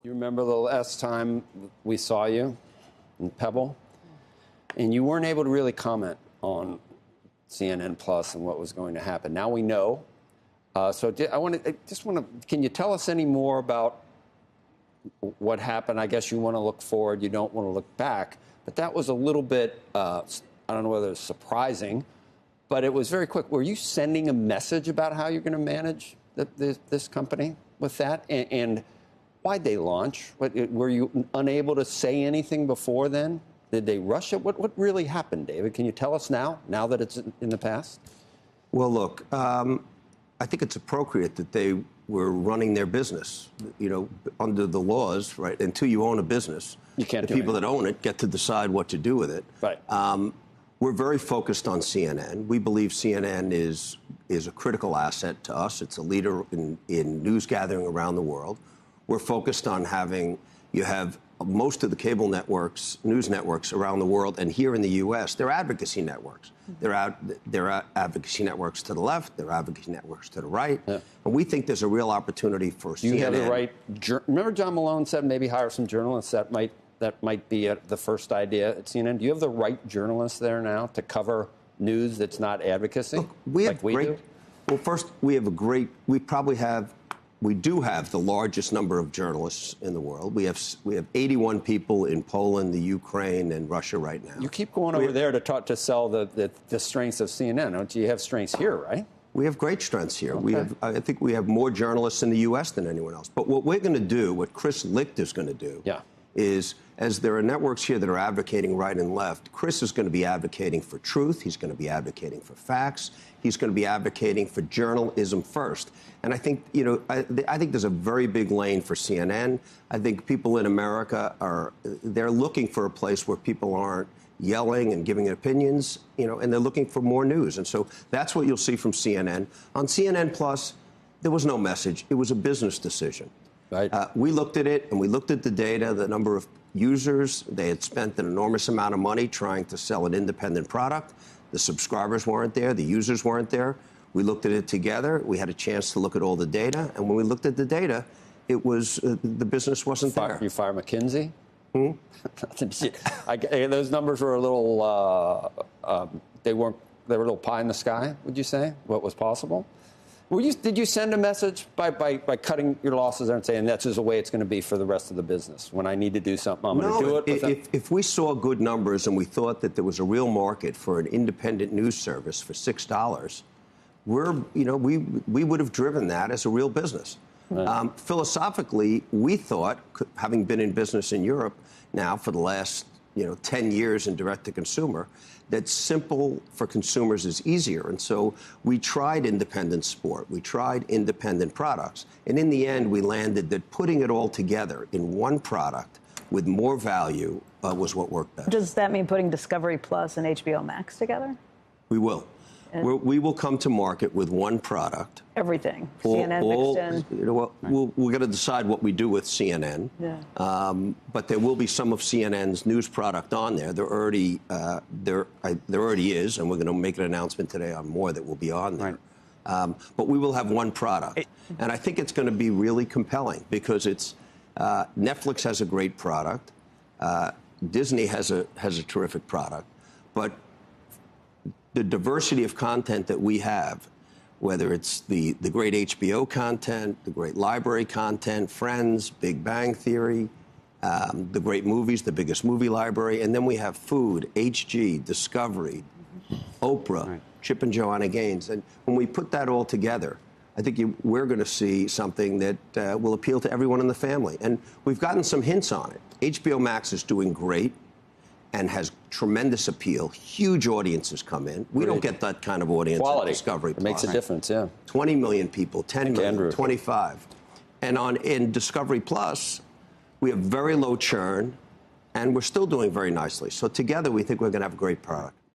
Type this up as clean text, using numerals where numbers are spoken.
You remember the last time we saw you in Pebble? And you weren't able to really comment on CNN Plus and what was going to happen. Now we know. Can you tell us any more about what happened? I guess you want to look forward. You don't want to look back. But that was a little bit, I don't know whether it's surprising, but it was very quick. Were you sending a message about how you're going to manage this company with that? And why'd they launch? Were you unable to say anything before then? Did they rush it? What really happened, David? Can you tell us now that it's in the past? Well, look, I think it's appropriate that they were running their business, under the laws, right? Until you own a business, you can't the people that own it get to decide what to do with it. Right. We're very focused on CNN. We believe CNN is a critical asset to us. It's a leader in news gathering around the world. We're focused on you have most of the cable networks, news networks around the world, and here in the U.S., they're advocacy networks. They're advocacy networks to the left. They're advocacy networks to the right. Yeah. And we think there's a real opportunity for CNN. You have the right. Remember, John Malone said maybe hire some journalists. That might be the first idea at CNN. Do you have the right journalists there now to cover news that's not advocacy? Look, we do? Well, first, we do have the largest number of journalists in the world. We have 81 people in Poland, the Ukraine, and Russia right now. You keep going over there to sell the strengths of CNN. Don't you have strengths here, right? We have great strengths here. Okay. I think we have more journalists in the U.S. than anyone else. But what we're going to do, what Chris Licht is going to do, is, as there are networks here that are advocating right and left, Chris is going to be advocating for truth. He's going to be advocating for facts. He's going to be advocating for journalism first. And I think, I think there's a very big lane for CNN. I think people in America they're looking for a place where people aren't yelling and giving opinions, and they're looking for more news. And so that's what you'll see from CNN. On CNN Plus, there was no message. It was a business decision. Right. We looked at it, and we looked at the data, the number of users. They had spent an enormous amount of money trying to sell an independent product. The subscribers weren't there. The users weren't there. We looked at it together. We had a chance to look at all the data. And when we looked at the data, it was the business wasn't there. You fire McKinsey? Those numbers were a little, they were a little pie in the sky, would you say, what was possible? Did you send a message by cutting your losses there and saying that's just the way it's going to be for the rest of the business? When I need to do something, I'm going to do it? If we saw good numbers and we thought that there was a real market for an independent news service for $6, we would have driven that as a real business. Right. Philosophically, we thought, having been in business in Europe now for the last 10 years in direct-to-consumer, that simple for consumers is easier. And so we tried independent sport. We tried independent products. And in the end, we landed that putting it all together in one product with more value was what worked best. Does that mean putting Discovery Plus and HBO Max together? We will. We will come to market with one product. Everything. CNN mixed in. We're going to decide what we do with CNN. Yeah. But there will be some of CNN's news product on there. There already is, and we're going to make an announcement today on more that will be on there. Right. But we will have one product, and I think it's going to be really compelling because it's Netflix has a great product, Disney has a terrific product, but the diversity of content that we have, whether it's the great HBO content, the great library content, Friends, Big Bang Theory, the great movies, the biggest movie library, and then we have food, HG, Discovery, Oprah, right. Chip and Joanna Gaines. And when we put that all together, I think we're going to see something that will appeal to everyone in the family. And we've gotten some hints on it. HBO Max is doing great and has tremendous appeal. Huge audiences come in. We don't get that kind of audience at Discovery Plus. It makes a difference, yeah. 20 million people, 10 million, 25. And in Discovery Plus, we have very low churn, and we're still doing very nicely. So together, we think we're going to have a great product.